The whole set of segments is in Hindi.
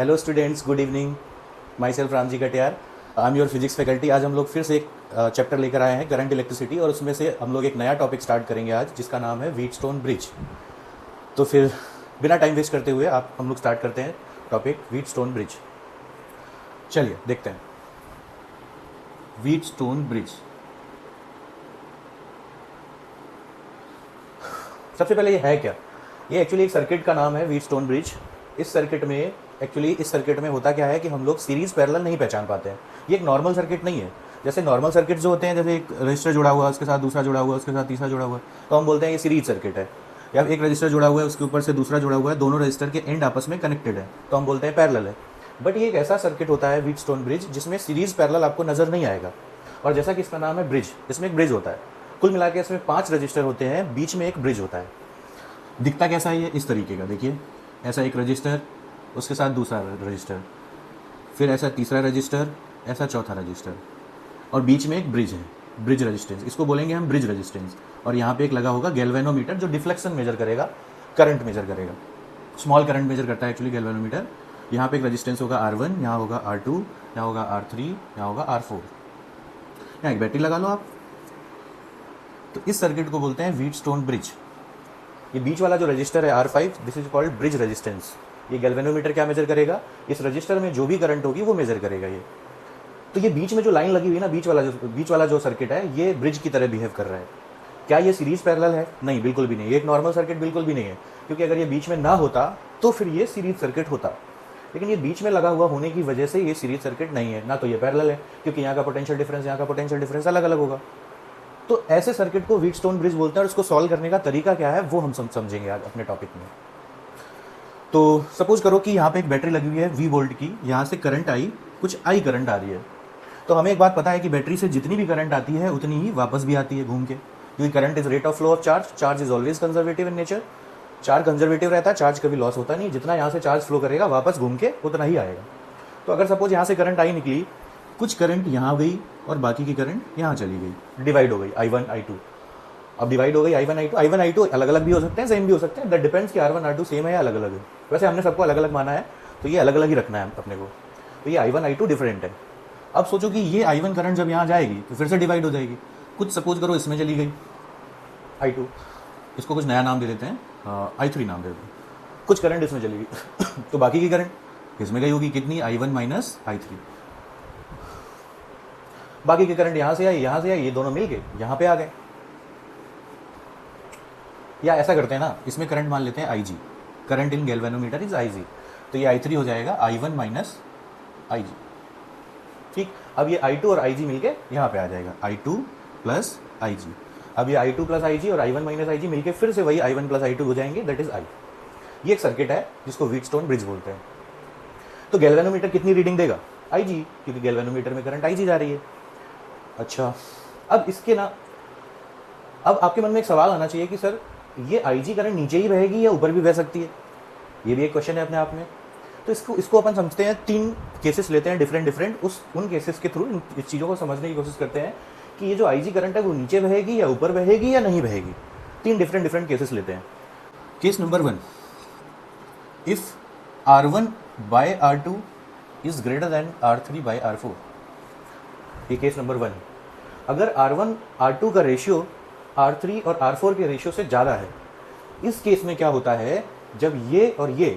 Hello students, good evening. My self Ramji Katiyar, I am your physics faculty. आज हम लोग फिर से एक चैप्टर लेकर आए हैं, करंट इलेक्ट्रिसिटी, और उसमें से हम लोग एक नया टॉपिक स्टार्ट करेंगे आज, जिसका नाम है व्हीटस्टोन ब्रिज। तो फिर बिना टाइम वेस्ट करते हुए हम लोग स्टार्ट करते हैं टॉपिक व्हीटस्टोन ब्रिज। चलिए देखते हैं व्हीटस्टोन ब्रिज। सबसे पहले ये है क्या? ये एक्चुअली एक सर्किट का नाम है व्हीटस्टोन ब्रिज। इस सर्किट में होता क्या है कि हम लोग सीरीज पैरेलल नहीं पहचान पाते हैं। ये एक नॉर्मल सर्किट नहीं है। जैसे नॉर्मल सर्किट जो होते हैं, जैसे एक रजिस्टर जुड़ा हुआ है, उसके साथ दूसरा जुड़ा हुआ है, उसके साथ तीसरा जुड़ा हुआ है, तो हम बोलते हैं ये सीरीज सर्किट है। या एक रजिस्टर जुड़ा हुआ है, उसके ऊपर से दूसरा जुड़ा हुआ है, दोनों रजिस्टर के एंड आपस में कनेक्टेड है, तो हम बोलते हैं पैरेलल है। बट ये एक ऐसा सर्किट होता है व्हीटस्टोन ब्रिज जिसमें सीरीज पैरेलल आपको नजर नहीं आएगा। और जैसा कि इसका नाम है ब्रिज, इसमें एक ब्रिज होता है। कुल मिला के इसमें 5 रजिस्टर होते हैं, बीच में एक ब्रिज होता है। दिखता कैसा है ये? इस तरीके का, देखिए, ऐसा एक रजिस्टर, उसके साथ दूसरा रजिस्टर, फिर ऐसा तीसरा रजिस्टर, ऐसा चौथा रजिस्टर, और बीच में एक ब्रिज है, ब्रिज रेजिस्टेंस, इसको बोलेंगे हम ब्रिज रेजिस्टेंस। और यहाँ पे एक लगा होगा गैल्वेनोमीटर, जो डिफ्लेक्शन मेजर करेगा, करंट मेजर करेगा, स्मॉल करंट मेजर करता है एक्चुअली गैल्वेनोमीटर। यहाँ पे एक रेजिस्टेंस होगा R1, यहाँ होगा R2, यहाँ होगा R3, यहाँ होगा R4। यहाँ एक बैटरी लगा लो आप। तो इस सर्किट को बोलते हैं व्हीटस्टोन ब्रिज। ये बीच वाला जो रजिस्टर है R5, this is called bridge resistance. ये गैल्वेनोमीटर क्या मेजर करेगा? इस रजिस्टर में जो भी करंट होगी वो मेजर करेगा ये। तो ये बीच में जो लाइन लगी हुई है ना, बीच वाला जो सर्किट है, ये ब्रिज की तरह बिहेव कर रहा है। क्या ये सीरीज पैरेलल है? नहीं, बिल्कुल भी नहीं। ये एक नॉर्मल सर्किट बिल्कुल भी नहीं है, क्योंकि अगर ये बीच में ना होता तो फिर ये सीरीज सर्किट होता। लेकिन ये बीच में लगा हुआ होने की वजह से ये सीरीज सर्किट नहीं है, ना तो ये पैरेलल है, क्योंकि यहाँ का पोटेंशियल डिफरेंस, यहाँ का पोटेंशियल डिफरेंस अलग अलग होगा। तो ऐसे सर्किट को व्हीटस्टोन ब्रिज बोलते हैं। और इसको सॉल्व करने का तरीका क्या है वो हम समझेंगे आज अपने टॉपिक में। तो सपोज करो कि यहाँ पे एक बैटरी लगी हुई है V वोल्ट की, यहाँ से करंट आई, कुछ I करंट आ रही है। तो हमें एक बात पता है कि बैटरी से जितनी भी करंट आती है उतनी ही वापस भी आती है घूम के, क्योंकि current is rate of flow of charge. Charge is always conservative in nature. Charge conservative रहता है, चार्ज कभी लॉस होता नहीं। जितना यहाँ से चार्ज फ्लो करेगा वापस घूम के उतना ही आएगा। तो अगर सपोज यहाँ से करंट I निकली, कुछ करंट यहाँ गई और बाकी की करंट यहाँ चली गई, डिवाइड हो गई I1 I2। अब डिवाइड हो गई I1 I2 अलग अलग भी हो सकते हैं, सेम भी हो सकते हैं। दैट डिपेंड्स कि R1 R2 सेम है या अलग अलग है। वैसे हमने सबको अलग अलग माना है, तो ये अलग अलग ही रखना है अपने को। तो ये I1 I2 डिफरेंट है। अब सोचो कि ये I1 करंट जब यहाँ जाएगी तो फिर से डिवाइड हो जाएगी। कुछ सपोज करो इसमें चली गई I2, इसको कुछ नया नाम दे देते हैं, I3 नाम दे देते हैं। कुछ करंट इसमें चली गई तो बाकी की करंट इसमें गई होगी, कितनी? I1 minus I3। बाकी की करंट यहाँ से आई, यहाँ से आई, ये दोनों मिल के यहाँ पे आ गए। या ऐसा करते हैं ना, इसमें करंट मान लेते हैं IG, current in galvanometer is IG, तो ये I3 हो जाएगा I1 माइनस IG। ठीक, अब ये I2 और IG मिलके यहाँ पे आ जाएगा, I2 प्लस IG। अब ये I2 प्लस IG और I1 माइनस IG मिलके फिर से वही I1 प्लस I2 हो जाएंगे, दैट इज I। ये एक सर्किट है जिसको व्हीटस्टोन ब्रिज बोलते हैं। तो गैल्वेनोमीटर कितनी रीडिंग देगा? IG, क्योंकि गैल्वेनोमीटर में करंट IG जा रही है। अच्छा, अब इसके ना, अब आपके मन में एक सवाल आना चाहिए कि सर ये IG करंट नीचे ही बहेगी या ऊपर भी बह सकती है? ये भी एक क्वेश्चन है अपने आप में। तो इसको अपन समझते हैं, 3 केसेस लेते हैं डिफरेंट, उन केसेस के थ्रू इस चीज़ों को समझने की कोशिश करते हैं कि ये जो IG करंट है वो नीचे बहेगी या ऊपर बहेगी या नहीं बहेगी। 3 डिफरेंट केसेस लेते हैं। Case number 1, if R1 by R2 is greater than R3 by R4। ये केस नंबर 1 है। अगर R1 R2 का रेशियो R3 और R4 के रेशियो से ज़्यादा है, इस केस में क्या होता है, जब ये और ये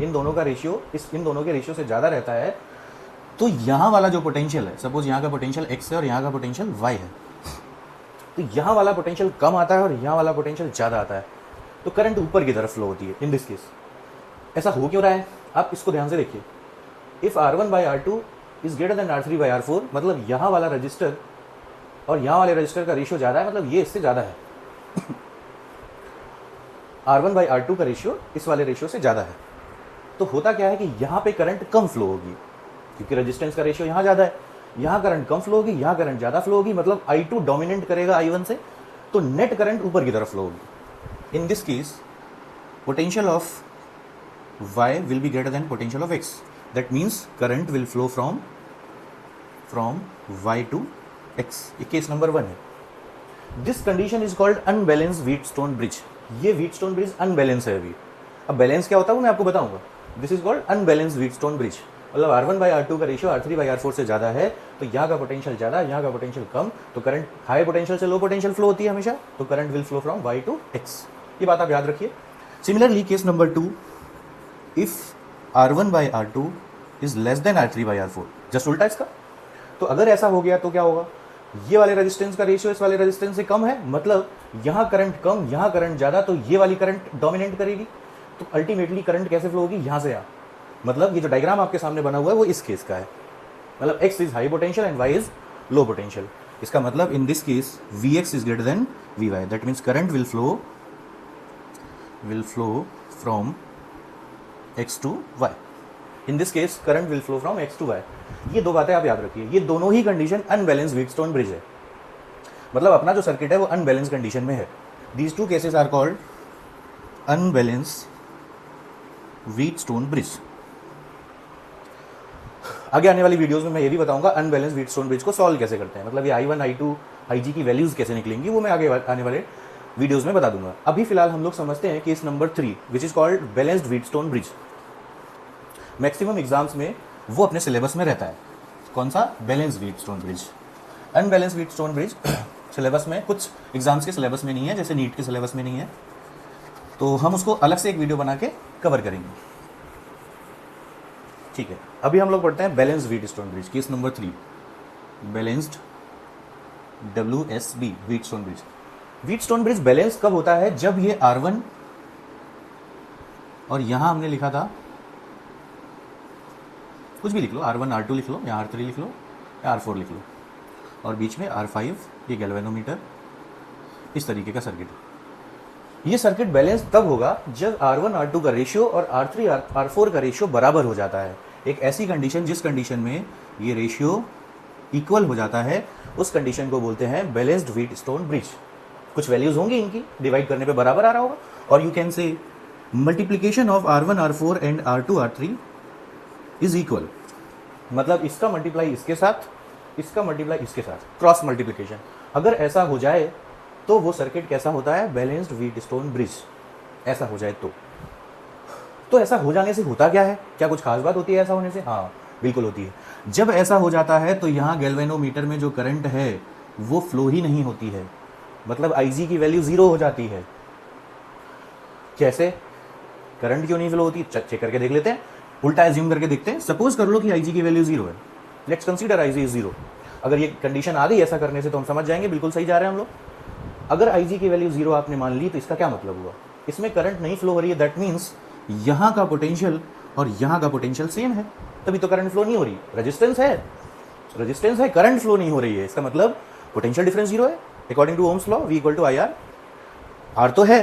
इन दोनों का रेशियो इन दोनों के रेशियो से ज़्यादा रहता है, तो यहाँ वाला जो पोटेंशियल है, सपोज यहाँ का पोटेंशियल X है और यहाँ का पोटेंशियल Y है, तो यहाँ वाला पोटेंशियल कम आता है और यहाँ वाला पोटेंशियल ज़्यादा आता है, तो करंट ऊपर की तरफ फ्लो होती है इन दिस केस। ऐसा हो क्यों रहा है, आप इसको ध्यान से देखिए। If R1 by R2 is greater than R3 by R4, मतलब यहाँ वाला रजिस्टर और यहाँ वाले रजिस्टर का रेशियो ज़्यादा है, मतलब ये इससे ज़्यादा है। R1 बाई R2 का रेशियो इस वाले रेशियो से ज़्यादा है। तो होता क्या है कि यहाँ पे करंट कम फ्लो होगी, क्योंकि रेजिस्टेंस का रेशियो यहाँ ज़्यादा है। यहाँ करंट कम फ्लो होगी, यहाँ करंट ज़्यादा फ्लो होगी, मतलब I2 डोमिनेट करेगा I1 से, तो नेट करंट ऊपर की तरफ फ्लो होगी। In this case potential of Y will be greater than potential of X। That means current will flow from Y to X। ये केस नंबर 1 है। This condition is called unbalance Wheatstone bridge. ये व्हीटस्टोन ब्रिज अनबैलेंस है अभी। अब बैलेंस क्या होता है वो मैं आपको बताऊंगा। This is called unbalanced Wheatstone bridge. मतलब R1/R2 का रेशियो R3/R4 से ज़्यादा है, तो यहाँ का पोटेंशियल ज़्यादा, यहाँ का पोटेंशियल कम, तो करंट हाई पोटेंशियल से लो पोटेंशियल फ्लो होती है हमेशा, तो current will flow from Y to X। ये बात आप याद रखिए। Similarly case number 2, if R1/R2 is less than R3/R4, just उल्टा इसका। तो अगर ऐसा हो गया तो क्या होगा, ये वाले रेजिस्टेंस का रेशियो इस वाले रेजिस्टेंस से कम है, मतलब यहाँ करंट कम, यहाँ करंट ज़्यादा, तो ये वाली करंट डोमिनेट करेगी। तो अल्टीमेटली करंट कैसे फ्लो होगी, यहाँ से यहाँ। मतलब ये जो डायग्राम आपके सामने बना हुआ है वो इस केस का है। मतलब x is high potential and y is low potential. इसका मतलब in this case Vx is greater than Vy, that means current will flow from x to y। In this case current will flow from x to y। ये दो बातें आप याद रखिए। ये दोनों ही कंडीशन अनबैलेंस व्हीटस्टोन ब्रिज है, मतलब अपना जो सर्किट है वो अनबैलेंस कंडीशन में है। These two cases are called unbalance Wheatstone bridge. आगे आने वाली वीडियोस में मैं ये भी बताऊंगा अनबैलेंस व्हीटस्टोन ब्रिज को सॉल्व कैसे करते हैं, मतलब ये I1, I2, IG की वैल्यूज कैसे निकलेंगी, वो मैं आगे आने वाले वीडियोस में बता दूंगा। अभी फिलहाल हम लोग समझते हैं case number 3 which is called balanced Wheatstone bridge. Maximum exams में वो अपने सिलेबस में रहता है। कौन सा? Balanced Wheatstone bridge. Unbalanced Wheatstone bridge syllabus में, कुछ एग्जाम्स के सिलेबस में नहीं है, जैसे नीट के सिलेबस में नहीं है, तो हम उसको अलग से एक वीडियो बना के कवर करेंगे। ठीक है, अभी हम लोग पढ़ते हैं balanced Wheatstone bridge, case number 3, balanced WSB Wheatstone bridge. Wheatstone bridge balance कब होता है? जब ये R1 और यहां हमने लिखा था, कुछ भी लिख लो, R1 R2 लिख लो, या R3 लिख लो, या R4 लिख लो, और बीच में R5 ये गैल्वेनोमीटर, इस तरीके का सर्किट। ये सर्किट बैलेंस तब होगा जब R1 R2 का रेशियो और R3 R4 का रेशियो बराबर हो जाता है। एक ऐसी कंडीशन जिस कंडीशन में ये रेशियो इक्वल हो जाता है, उस कंडीशन को बोलते हैं बैलेंस्ड व्हीटस्टोन ब्रिज। कुछ वैल्यूज होंगी इनकी, डिवाइड करने पे बराबर आ रहा होगा, और you can say multiplication of R1 R4 and R2 R3 is equal. मतलब इसका मल्टीप्लाई इसके साथ, इसका मल्टीप्लाई इसके साथ, क्रॉस मल्टीप्लीकेशन। अगर ऐसा हो जाए तो वो सर्किट कैसा होता है? Balanced Wheatstone bridge. ऐसा हो जाए तो ऐसा हो जाने से होता क्या है? क्या कुछ खास बात होती है ऐसा होने से? हाँ, बिल्कुल होती है। जब ऐसा हो जाता है तो यहाँ गैल्वेनोमीटर में जो करंट है वो फ्लो ही नहीं होती है, मतलब IG की वैल्यू 0 हो जाती है। कैसे? करंट क्यों नहीं फ्लो होती? चेक करके देख लेते हैं, उल्टा एज्यूम करके देखते हैं। सपोज कर लो कि IG की वैल्यू 0 है, लेट्स कंसीडर IG इज 0। अगर ये कंडीशन आ गई ऐसा करने से तो हम समझ जाएंगे बिल्कुल सही जा रहे हैं हम लोग। अगर IG की वैल्यू 0 आपने मान ली तो इसका क्या मतलब हुआ? इसमें करंट नहीं फ्लो हो रही है, दैट मीन्स यहाँ का पोटेंशियल और यहाँ का पोटेंशियल सेम है, तभी तो करंट फ्लो नहीं हो रही। रेजिस्टेंस है, करंट फ्लो नहीं हो रही है, इसका मतलब पोटेंशियल डिफरेंस 0 है। According to Ohm's law V equal to IR। R तो है,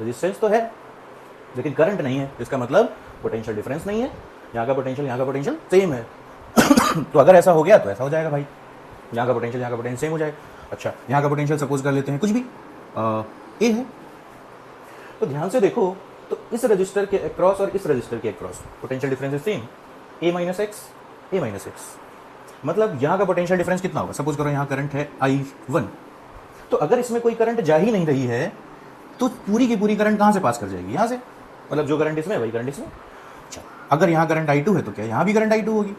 रेजिस्टेंस तो है, लेकिन करंट नहीं है, इसका मतलब पोटेंशियल डिफरेंस नहीं है। यहाँ का पोटेंशियल सेम है। तो अगर ऐसा हो गया तो ऐसा हो जाएगा भाई, यहाँ का पोटेंशियल सेम हो जाएगा। अच्छा, यहाँ का पोटेंशियल सपोज कर लेते हैं कुछ भी A है, तो ध्यान से देखो, तो इस रजिस्टर के अक्रॉस और इस रजिस्टर के across potential difference is same, A minus x. मतलब यहाँ का पोटेंशियल डिफरेंस कितना होगा? सपोज करो यहाँ करंट है I1, तो अगर इसमें कोई करंट जा ही नहीं रही है तो पूरी की पूरी करंट कहाँ से पास कर जाएगी? यहाँ से, मतलब जो करंट इसमें वही करंट इसमें। अच्छा, अगर यहाँ करंट I2 है तो क्या यहाँ भी करंट I2 होगी?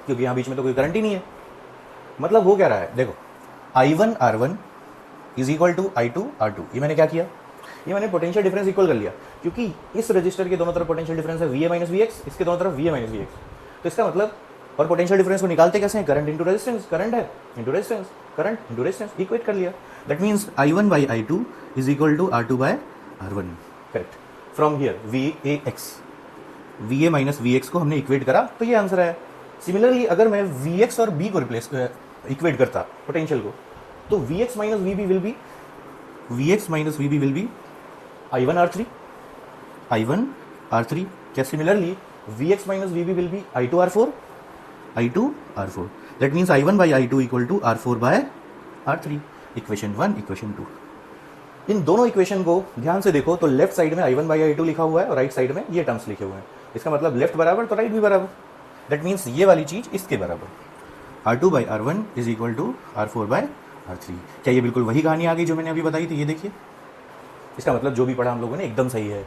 क्योंकि यहाँ बीच में तो कोई करंट ही नहीं है। मतलब वो क्या रहा है, देखो, I1 R1 is equal to I2 R2। ये मैंने क्या किया? ये मैंने पोटेंशियल डिफरेंस इक्वल कर लिया, क्योंकि इस रजिस्टर के दोनों तरफ पोटेंशियल डिफरेंस है VA माइनस VX, इसके दोनों तरफ VA माइनस VX। तो इसका मतलब, और पोटेंशियल डिफरेंस को निकालते कैसे हैं? करंट इंटू रेजिस्टेंस, करंट है into resistance, current into resistance, equate कर लिया। That means I1 by I2 is equal to R2 by R1। Correct. From here VA minus VX को हमने इक्वेट करा, तो ये आंसर है। सिमिलरली अगर मैं VX और B को रिप्लेस इक्वेट करता पोटेंशियल को, तो VX minus VB will be I1 R3। क्या similarly VX minus VB will be I2 R4। That means I1 by I2 equal to R4 by R3। Equation 1, equation 2। इन दोनों इक्वेशन को ध्यान से देखो तो लेफ्ट साइड में I1 बाई I2 लिखा हुआ है और राइट साइड में ये टर्म्स लिखे हुए हैं। इसका मतलब लेफ्ट बराबर तो राइट भी बराबर। दैट मीन्स ये वाली चीज इसके बराबर। R2 by R1 is equal to R4 by R3। क्या ये बिल्कुल वही कहानी आ गई जो मैंने अभी बताई थी? ये देखिए, इसका मतलब जो भी पढ़ा हम लोगों ने एकदम सही है।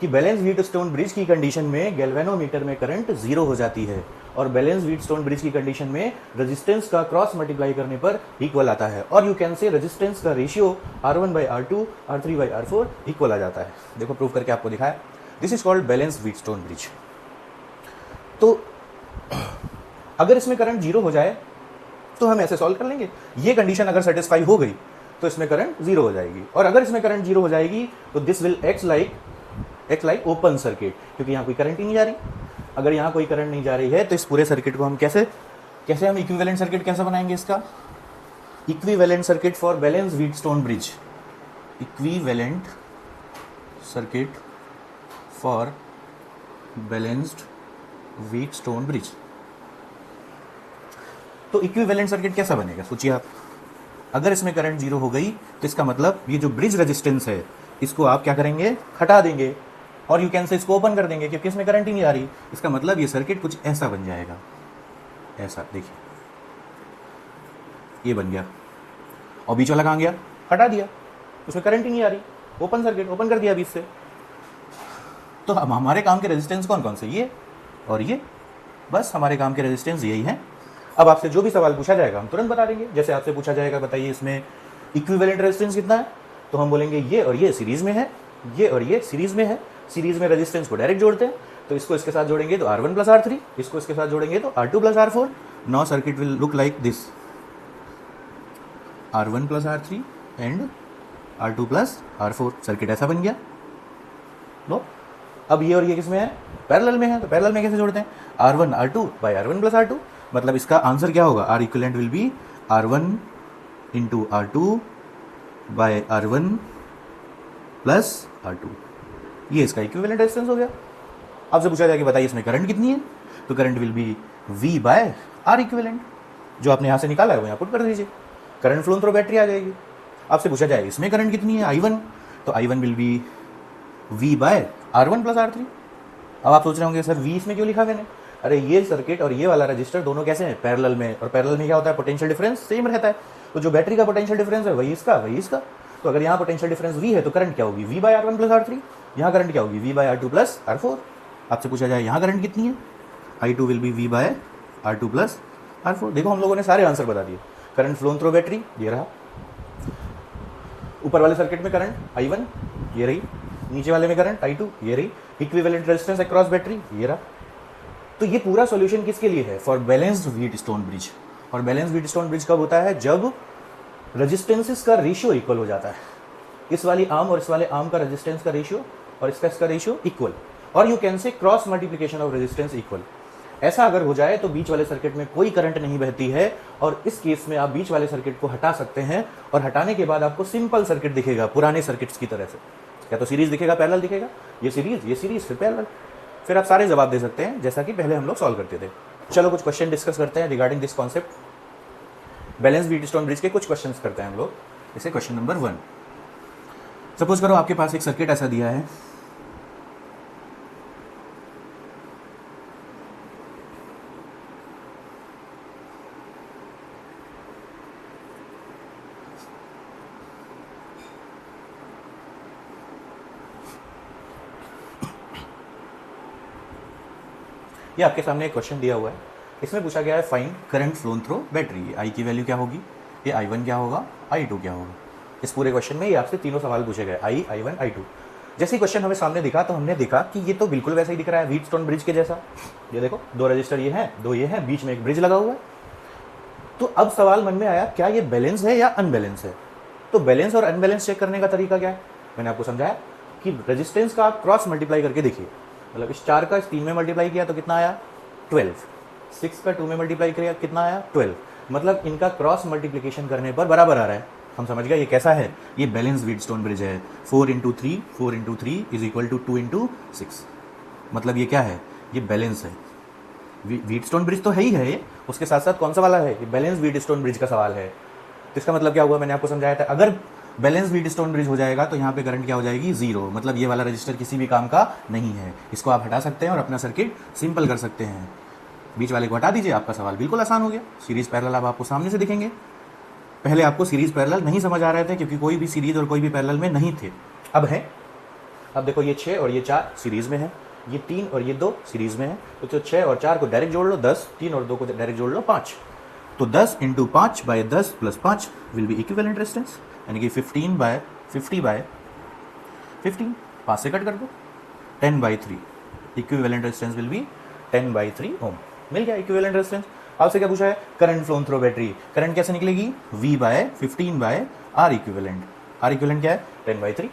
कि बैलेंस व्हीटस्टोन ब्रिज की कंडीशन में गैल्वेनोमीटर में करंट जीरो हो जाती है और बैलेंस व्हीटस्टोन ब्रिज की कंडीशन में रेजिस्टेंस का क्रॉस मल्टीप्लाई करने पर इक्वल आता है। और यू कैन से रेजिस्टेंस का रेशियो R1/R2 R3/R4 इक्वल आ जाता है। देखो प्रूव करके आपको दिखाया। This is called balance Wheatstone bridge. तो अगर इसमें करंट जीरो हो जाए तो हम ऐसे सॉल्व कर लेंगे। ये कंडीशन अगर सेटिस्फाई हो गई तो इसमें करंट जीरो हो जाएगी, और अगर इसमें करंट जीरो हो जाएगी तो this will act like open circuit, क्योंकि यहाँ कोई करंट ही नहीं जा रही। अगर यहाँ कोई करंट नहीं जा रही है तो इस पूरे सर्किट को हम कैसे हम इक्विवेलेंट सर्किट कैसे बनाएंगे इसका? Equivalent circuit for balance Wheatstone bridge, equivalent circuit for balanced Wheatstone bridge. तो इक्विवेलेंट सर्किट कैसा बनेगा सोचिए आप। अगर इसमें करंट जीरो हो गई तो इसका मतलब ये जो ब्रिज रेजिस्टेंस है इसको आप क्या करेंगे? हटा देंगे, और यू कैन से इसको ओपन कर देंगे क्योंकि इसमें करंट ही नहीं आ रही। इसका मतलब ये सर्किट कुछ ऐसा बन जाएगा, ऐसा देखिए ये बन गया, और बीच वाला कहाँ गया? हटा दिया, उसमें करंट ही नहीं आ रही, ओपन सर्किट, ओपन कर दिया बीच से। तो हम हमारे काम के रेजिस्टेंस कौन कौन से? ये और ये, बस हमारे काम के रेजिस्टेंस यही है। अब आपसे जो भी सवाल पूछा जाएगा हम तुरंत बता देंगे। जैसे आपसे पूछा जाएगा बताइए इसमें इक्विवेलेंट रेजिस्टेंस कितना है, तो हम बोलेंगे ये और ये सीरीज में है, ये और ये सीरीज में है। सीरीज में रेजिस्टेंस को डायरेक्ट जोड़ते हैं, तो इसको इसके साथ जोड़ेंगे तो R1 + R3, इसको इसके साथ जोड़ेंगे तो R2 + R4। Now circuit will look like this, R1 + R3 and R2 + R4। Circuit ऐसा बन गया। नो, अब ये और ये किसमें है? पैरेलल में है। तो पैरेलल में कैसे जोड़ते हैं? R1 R2 by R1 + R2। मतलब इसका आंसर क्या होगा? R equivalent will be R1 × R2 by R1 + R2। ये इसका इक्विवेलेंट रेजिस्टेंस हो गया। आपसे पूछा जाए कि बताइए इसमें करंट कितनी है, तो current will be V/R equivalent. जो आपने यहाँ से निकाला है वो यहाँ पुट कर दीजिए, करंट फ्लो थ्रू बैटरी आ जाएगी। आपसे पूछा जाए इसमें करंट कितनी है, I1, तो I1 will B V/R1 + R3। अब आप सोच रहे होंगे सर V इसमें क्यों लिखा मैंने? अरे ये सर्किट और ये वाला रजिस्टर दोनों कैसे हैं? पैरेलल में, और पैरेलल में क्या होता है? पोटेंशियल डिफरेंस सेम रहता है। तो जो बैटरी का पोटेंशियल डिफरेंस है वही इसका। तो अगर यहाँ पोटेंशियल डिफरेंस V है तो करंट क्या होगी? V/R1 + R3। यहाँ करंट क्या होगी? V/R2 + R4। आपसे पूछा जाए यहाँ करंट कितनी है, I2 will be V/R2 + R4। देखो हम लोगों ने सारे आंसर बता दिए। करंट फ्लो थ्रू बैटरी ये रहा, ऊपर वाले सर्किट में करंट I1 ये रही, नीचे वाले में करंट I2 ये रही, इक्विवेलेंट रेजिस्टेंस अक्रॉस बैटरी ये रहा। तो ये पूरा सॉल्यूशन किसके लिए है? For balanced Wheatstone bridge. और बैलेंस्ड व्हीटस्टोन ब्रिज कब होता है? जब रेजिस्टेंसेस का रेशियो इक्वल हो जाता है। इस वाली आर्म और इस वाले आर्म का रेजिस्टेंस का रेशियो और इसका रेशियो इक्वल, और you can say cross multiplication of resistance equal. ऐसा अगर हो जाए तो बीच वाले सर्किट में कोई करंट नहीं बहती है, और इस केस में आप बीच वाले सर्किट को हटा सकते हैं, और हटाने के बाद आपको सिंपल सर्किट दिखेगा पुराने सर्किट्स की तरह से। या तो सीरीज दिखेगा, पैरेलल दिखेगा, ये सीरीज फिर पैरेलल, फिर आप सारे जवाब दे सकते हैं जैसा कि पहले हम लोग सॉल्व करते थे। चलो कुछ क्वेश्चन डिस्कस करते हैं regarding this concept. Balance Wheatstone bridge के कुछ क्वेश्चंस करते हैं हम लोग। जैसे क्वेश्चन नंबर 1, सपोज करो आपके पास एक सर्किट ऐसा दिया है, ये आपके सामने एक क्वेश्चन दिया हुआ है। इसमें पूछा गया है find current flown through battery. I की वैल्यू क्या होगी, ये I1 क्या होगा, I2 क्या होगा। इस पूरे क्वेश्चन में ये आपसे तीनों सवाल पूछे गए, I1 I2। जैसे ही क्वेश्चन हमें सामने दिखा तो हमने देखा कि ये तो बिल्कुल वैसा ही दिख रहा है व्हीटस्टोन ब्रिज के जैसा। ये देखो, दो रजिस्टर ये हैं, दो ये हैं, बीच में एक ब्रिज लगा हुआ है। तो अब सवाल मन में आया, क्या ये बैलेंस है या अनबैलेंस है? तो बैलेंस और अनबैलेंस चेक करने का तरीका क्या है? मैंने आपको समझाया कि रेजिस्टेंस का आप क्रॉस मल्टीप्लाई करके देखिए। मतलब इस 4 का इस 3 में मल्टीप्लाई किया तो कितना आया? 12। 6 का 2 में मल्टीप्लाई किया कितना आया? 12। मतलब इनका क्रॉस मल्टीप्लिकेशन करने पर बराबर आ रहा है। हम समझ गए ये कैसा है, ये बैलेंस व्हीटस्टोन ब्रिज है। 4 × 3 = 2 × 6। मतलब ये क्या है, ये बैलेंस है। व्हीटस्टोन ब्रिज तो है ही है, उसके साथ साथ कौन सा वाला है, ये बैलेंस व्हीटस्टोन ब्रिज का सवाल है। तो इसका मतलब क्या हुआ, मैंने आपको समझाया था, अगर बैलेंस व्हीटस्टोन ब्रिज हो जाएगा तो यहाँ पे करंट क्या हो जाएगी? 0। मतलब ये वाला रजिस्टर किसी भी काम का नहीं है, इसको आप हटा सकते हैं और अपना सर्किट सिंपल कर सकते हैं। बीच वाले को हटा दीजिए, आपका सवाल बिल्कुल आसान हो गया। सीरीज पैरेलल अब आपको सामने से दिखेंगे। पहले आपको सीरीज पैरेलल नहीं समझ आ रहे थे क्योंकि कोई भी सीरीज और कोई भी पैरेलल में नहीं थे, अब है। अब देखो ये 6 और ये 4 सीरीज में है, ये 3 और ये 2 सीरीज में है, तो 6 और 4 को डायरेक्ट जोड़ लो 10, 3 और 2 को डायरेक्ट जोड़ लो 5, तो 10 into 5 by 10 plus 5 will be equivalent resistance, यानी कि 15 बाय 50 बाय 15, 5 से कट कर दो, 10 by 3, equivalent resistance will be 10 by 3 ohm. मिल गया इक्विवेलेंट रेजिस्टेंस। आपसे क्या पूछा है, current flown through battery, current कैसे निकलेगी, V by 15 by R equivalent, R equivalent क्या है 10 बाई 3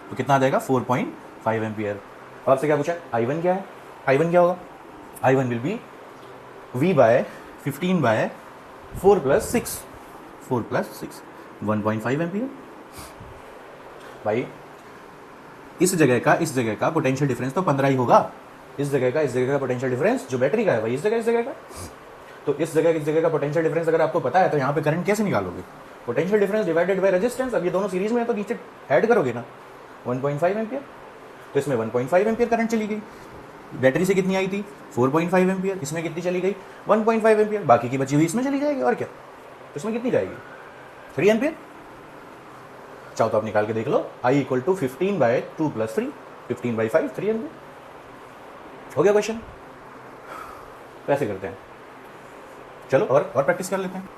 तो कितना आ जाएगा 4.5 एम्पियर। आपसे क्या पूछा है, I1 क्या है, I1 क्या होगा, I1 will be V by 15 by 4 plus 6, 4 plus 6 1.5 ampere. भाई इस जगह का पोटेंशियल डिफरेंस तो 15 ही होगा, इस जगह का पोटेंशियल डिफरेंस जो बैटरी का है वही इस जगह का, तो इस जगह का पोटेंशियल डिफरेंस अगर आपको पता है तो यहाँ पे करंट कैसे निकालोगे, potential difference divided by resistance. अब ये दोनों सीरीज में है तो नीचे ऐड करोगे ना 1.5 एम्पियर, तो इसमें 1.5 एम्पियर करंट चली गई, बैटरी से कितनी आई थी 4.5 एम्पियर, इसमें कितनी चली गई 1.5 एम्पियर, बाकी की बची हुई इसमें चली जाएगी और क्या, तो इसमें कितनी जाएगी 3 एम्पियर। चाहो तो आप निकाल के देख लो, I equal to 15 by 2 plus 3, 15 by 5 3 ampere. हो गया क्वेश्चन, कैसे करते हैं, चलो और प्रैक्टिस कर लेते हैं।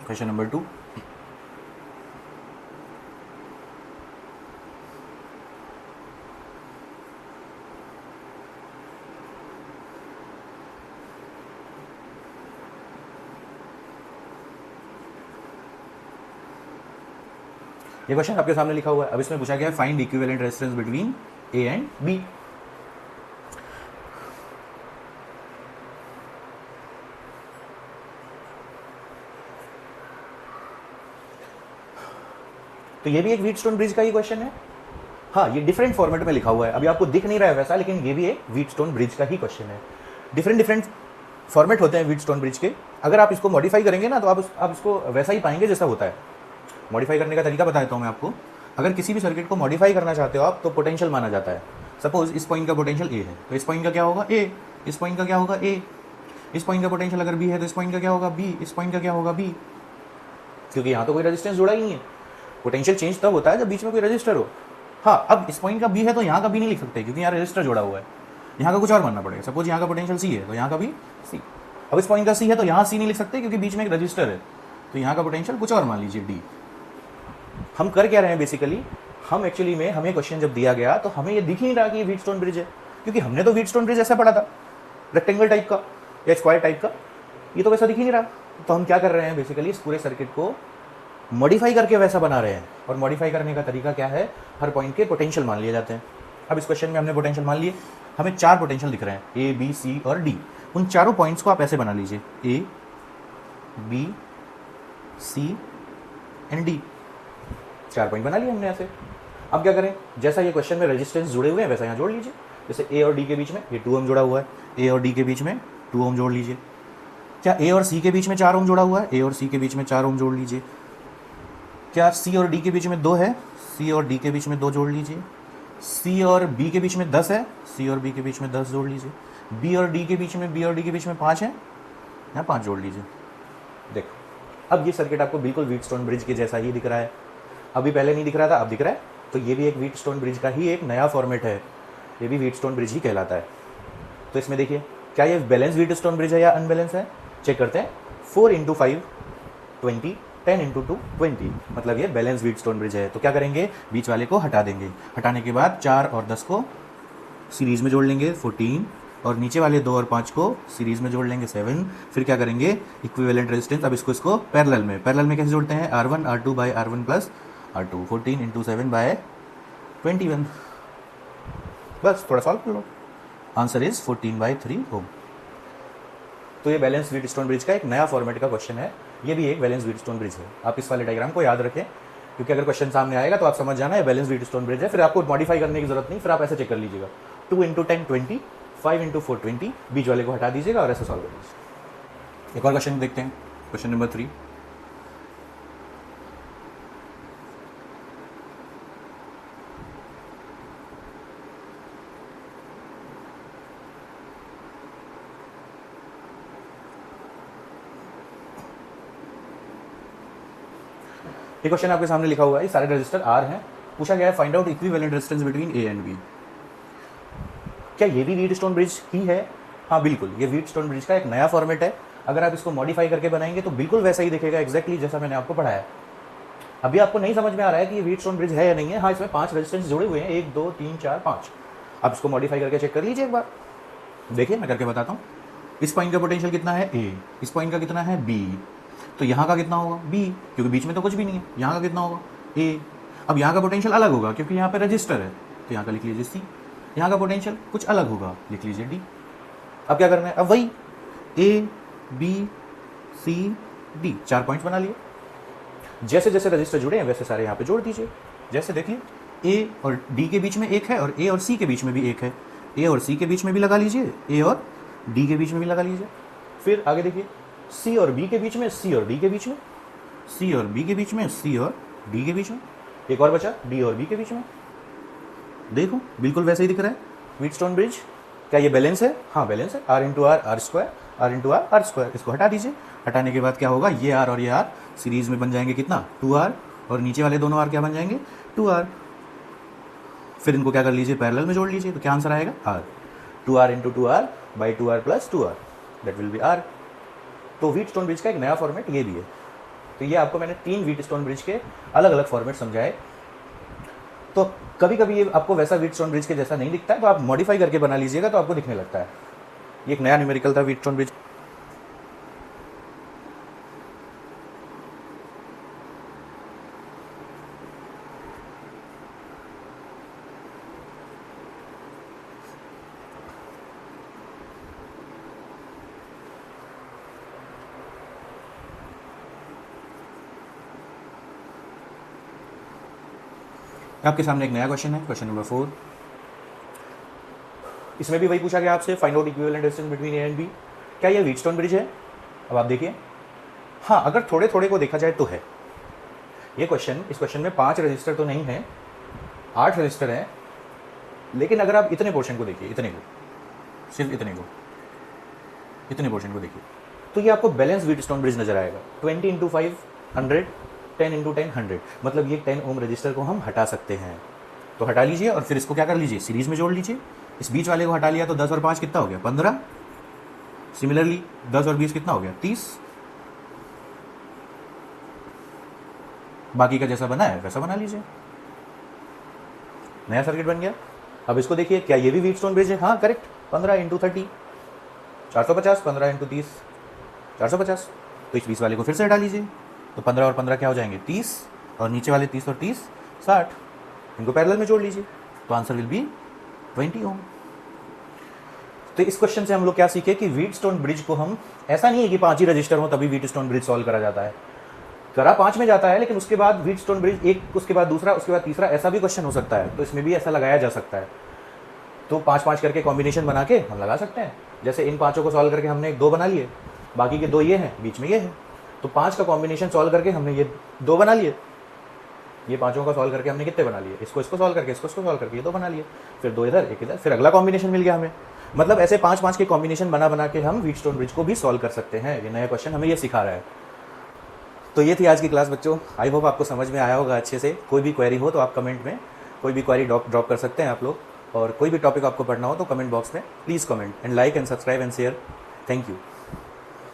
क्वेश्चन नंबर 2, ये क्वेश्चन आपके सामने लिखा हुआ है। अब इसमें पूछा गया है find equivalent resistance between A and B। तो ये भी एक व्हीटस्टोन ब्रिज का ही क्वेश्चन है। हाँ, ये डिफरेंट फॉर्मेट में लिखा हुआ है, अभी आपको दिख नहीं रहा है वैसा, लेकिन ये भी एक व्हीटस्टोन ब्रिज का ही क्वेश्चन है। डिफरेंट फॉर्मेट होते हैं व्हीटस्टोन ब्रिज के, अगर आप इसको मॉडिफाई करेंगे ना तो आप इसको वैसा ही पाएंगे जैसा होता है। मॉडिफाई करने का तरीका बता देता हूँ मैं आपको। अगर किसी भी सर्किट को मॉडिफाई करना चाहते हो आप तो पोटेंशियल माना जाता है। सपोज इस पॉइंट का पोटेंशियल A है तो इस पॉइंट का क्या होगा A, इस पॉइंट का क्या होगा A, इस पॉइंट का पोटेंशियल अगर B है तो इस पॉइंट का क्या होगा B, इस पॉइंट का क्या होगा B, क्योंकि यहाँ तो कोई रेजिस्टेंस जुड़ा ही नहीं है। पोटेंशियल चेंज तब होता है जब बीच में कोई रजिस्टर हो। हाँ, अब इस पॉइंट का B है तो यहाँ का B नहीं लिख सकते क्योंकि यहाँ रजिस्टर जुड़ा हुआ है, यहाँ का कुछ और मानना पड़ेगा। सपोज यहाँ का पोटेंशियल C है तो यहाँ का भी C। अब इस पॉइंट का C है तो यहाँ C नहीं लिख सकते क्योंकि बीच में एक रजिस्टर है, तो यहाँ का पोटेंशियल कुछ और मान लीजिए D। हम कर क्या रहे हैं बेसिकली, हम एक्चुअली में हमें क्वेश्चन जब दिया गया तो हमें ये दिख ही नहीं रहा कि ये व्हीटस्टोन ब्रिज है, क्योंकि हमने तो व्हीटस्टोन ब्रिज ऐसा पढ़ा था रेक्टेंगल टाइप का या स्क्वायर टाइप का, ये तो वैसा दिख ही नहीं रहा। तो हम क्या कर रहे हैं बेसिकली, इस पूरे सर्किट को मॉडिफाई करके वैसा बना रहे हैं। और मॉडिफाई करने का तरीका क्या है, हर पॉइंट के पोटेंशियल मान लिए जाते हैं। अब इस क्वेश्चन में हमने पोटेंशियल मान लिए, हमें 4 पोटेंशियल दिख रहे हैं A B C और D। उन चारों पॉइंट्स को आप ऐसे बना लीजिए A B C and D, 4 point बना लिए हमने ऐसे। अब क्या करें, जैसा ये क्वेश्चन में रेजिस्टेंस जुड़े हुए हैं वैसा यहाँ जोड़ लीजिए। जैसे A और D के बीच में ये 2 ओम जुड़ा हुआ है, A और D के बीच में 2 ओम जोड़ लीजिए। क्या A और C के बीच में 4 ओम जुड़ा हुआ है, A और C के बीच में 4 ओम जोड़ लीजिए। क्या C और D के बीच में 2 है, C और D के बीच में 2 जोड़ लीजिए। C और B के बीच में 10 है, C और B के बीच में 10 जोड़ लीजिए। B और D के बीच में 5 है, यहाँ 5 जोड़ लीजिए। देखो अब ये सर्किट आपको बिल्कुल व्हीटस्टोन ब्रिज के जैसा ही दिख रहा है। अभी पहले नहीं दिख रहा था, अब दिख रहा है। तो ये भी एक व्हीटस्टोन ब्रिज का ही एक नया फॉर्मेट है, ये भी व्हीटस्टोन ब्रिज ही कहलाता है। तो इसमें देखिए क्या ये बैलेंस व्हीटस्टोन ब्रिज है या अनबैलेंस है, चेक करते हैं। 4 × 5 20, 10 × 2 20, मतलब ये बैलेंस व्हीटस्टोन ब्रिज है। तो क्या करेंगे, बीच वाले को हटा देंगे, हटाने के बाद 4 और 10 को सीरीज में जोड़ लेंगे 14, और नीचे वाले 2 और 5 को सीरीज में जोड़ लेंगे 7। फिर क्या करेंगे, इक्विवेलेंट रेजिस्टेंस, अब इसको पैरेलल में कैसे जोड़ते हैं, R1 R2 by R1 plus R2, 14 × 7 bye 21। बस थोड़ा सॉल्व कर लो, आंसर इज 14/3 ओम। तो ये बैलेंस व्हीटस्टोन ब्रिज का एक नया फॉर्मेट का क्वेश्चन है, ये भी एक बैलेंस व्हीटस्टोन ब्रिज है। आप इस वाले डायग्राम को याद रखें, क्योंकि अगर क्वेश्चन सामने आएगा तो आप समझ जाना है बैलेंस व्हीटस्टोन ब्रिज है, फिर आपको मॉडिफाई करने की जरूरत नहीं, फिर आप ऐसे चेक कर लीजिएगा 2 × 10 20, 5 × 4 20, बीच वाले को हटा दीजिएगा और ऐसे सॉल्व कर लीजिए। एक और क्वेश्चन देखते हैं, क्वेश्चन नंबर 3। ये क्वेश्चन आपके सामने लिखा हुआ है, ये सारे रजिस्टर R हैं पूछा गया है find out equivalent resistance between A and B. क्या ये भी व्हीटस्टोन ब्रिज ही है? हाँ बिल्कुल, ये व्हीटस्टोन ब्रिज का एक नया फॉर्मेट है। अगर आप इसको मॉडिफाई करके बनाएंगे तो बिल्कुल वैसा ही दिखेगा, एग्जैक्टली जैसा मैंने आपको पढ़ाया। अभी आपको नहीं समझ में आ रहा है कि ये व्हीटस्टोन ब्रिज है या नहीं है। हाँ, इसमें 5 रेजिस्टेंस जुड़े हुए हैं, 1 2 3 4 5। आप इसको मॉडिफाई करके चेक कर लीजिए एक बार। देखिए मैं करके बताता हूँ। इस पॉइंट का पोटेंशियल कितना है A, इस पॉइंट का कितना है B, तो यहाँ का कितना होगा B, क्योंकि बीच में तो कुछ भी नहीं है। यहाँ का कितना होगा A। अब यहाँ का पोटेंशियल अलग होगा क्योंकि यहाँ पे रजिस्टर है, तो यहाँ का लिख लीजिए C। यहाँ का पोटेंशियल कुछ अलग होगा, लिख लीजिए D। अब क्या करना है, अब वही A B C D 4 points बना लिए। जैसे जैसे रजिस्टर जुड़े हैं वैसे सारे यहाँ पे जोड़ दीजिए। जैसे देखिए A और D के बीच में एक है और A और C के बीच में भी एक है। A और C के बीच में भी लगा लीजिए, A और D के बीच में भी लगा लीजिए। फिर आगे देखिए C और B के बीच में, C और D के बीच में, C और B के बीच में, C और D के बीच में। एक और बचा D और B के बीच में। देखो बिल्कुल वैसे ही दिख रहा है व्हीटस्टोन ब्रिज। क्या ये बैलेंस है? हाँ बैलेंस है। R into R R square, R into R R square. इसको हटा दीजिए। हटाने के बाद क्या होगा, ये R और ये R सीरीज में बन जाएंगे कितना 2R, और नीचे वाले दोनों R क्या बन जाएंगे 2R। फिर इनको क्या कर लीजिए, पैरेलल में जोड़ लीजिए, तो क्या आंसर आएगा R। 2R into 2R by 2R plus 2R, that will be R। तो व्हीटस्टोन ब्रिज का एक नया फॉर्मेट ये भी है। तो ये आपको मैंने 3 व्हीटस्टोन ब्रिज के अलग अलग फॉर्मेट समझाए। तो कभी कभी ये आपको वैसा व्हीटस्टोन ब्रिज के जैसा नहीं दिखता है, तो आप मॉडिफाई करके बना लीजिएगा तो आपको दिखने लगता है। ये एक नया न्यूमेरिकल था व्हीटस्टोन ब्रिज। आपके सामने एक नया क्वेश्चन है, क्वेश्चन नंबर 4। इसमें भी वही पूछा गया आपसे, find out equivalent resistance between A and B. क्या ये व्हीटस्टोन ब्रिज है? अब आप देखिए, हाँ अगर थोड़े थोड़े को देखा जाए तो है ये क्वेश्चन। इस क्वेश्चन में 5 रजिस्टर तो नहीं है, 8 रजिस्टर हैं। लेकिन अगर आप इतने पोर्शन को देखिए, इतने को, सिर्फ इतने को, इतने पोर्शन को देखिए, तो ये आपको बैलेंस व्हीटस्टोन ब्रिज नजर आएगा। 20 इंटू 5 100, 10 इंटू 10 100, मतलब ये 10 ओम रजिस्टर को हम हटा सकते हैं। तो हटा लीजिए और फिर इसको क्या कर लीजिए, सीरीज में जोड़ लीजिए। इस बीच वाले को हटा लिया तो 10 और 5 कितना हो गया 15। सिमिलरली 10 और 20 कितना हो गया 30। बाकी का जैसा बना है वैसा बना लीजिए, नया सर्किट बन गया। अब इसको देखिए, क्या ये भी व्हीटस्टोन ब्रिज है? हाँ करेक्ट। 15 into 30 450, 15 into 30 450। तो इस 20 वाले को फिर से हटा लीजिए, तो 15 और 15 क्या हो जाएंगे 30, और नीचे वाले 30 और 30 60। इनको पैरेलल में जोड़ लीजिए, तो आंसर विल बी 20 ओम। तो इस क्वेश्चन से हम लोग क्या सीखे कि व्हीटस्टोन ब्रिज को हम, ऐसा नहीं है कि 5 ही रजिस्टर हो तभी व्हीटस्टोन ब्रिज सॉल्व करा जाता है। करा 5 में जाता है, लेकिन उसके बाद व्हीटस्टोन ब्रिज एक, उसके बाद दूसरा, उसके बाद तीसरा, ऐसा भी क्वेश्चन हो सकता है। तो इसमें भी ऐसा लगाया जा सकता है। तो 5-5 करके कॉम्बिनेशन बना के हम लगा सकते हैं। जैसे इन 5 को सॉल्व करके हमने 2 बना लिए, बाकी के 2 ये हैं, बीच में ये है, तो 5 का कॉम्बिनेशन सॉल्व करके हमने ये 2 बना लिए। ये 5 का सॉल्व करके हमने कितने बना लिए, इसको सॉल्व करके, इसको सॉल्व करके ये 2 बना लिए। फिर 2 इधर, 1 इधर, फिर अगला कॉम्बिनेशन मिल गया हमें। मतलब ऐसे 5-5 के कॉम्बिनेशन बना के हम व्हीटस्टोन ब्रिज को भी सॉल्व कर सकते हैं। ये नया क्वेश्चन हमें ये सिखा रहा है। तो ये थी आज की क्लास बच्चों। आई होप आपको समझ में आया होगा अच्छे से। कोई भी क्वेरी हो तो आप कमेंट में कोई भी क्वेरी ड्रॉप कर सकते हैं आप लोग, और कोई भी टॉपिक आपको पढ़ना हो तो कमेंट बॉक्स में please comment and like and subscribe and share. Thank you.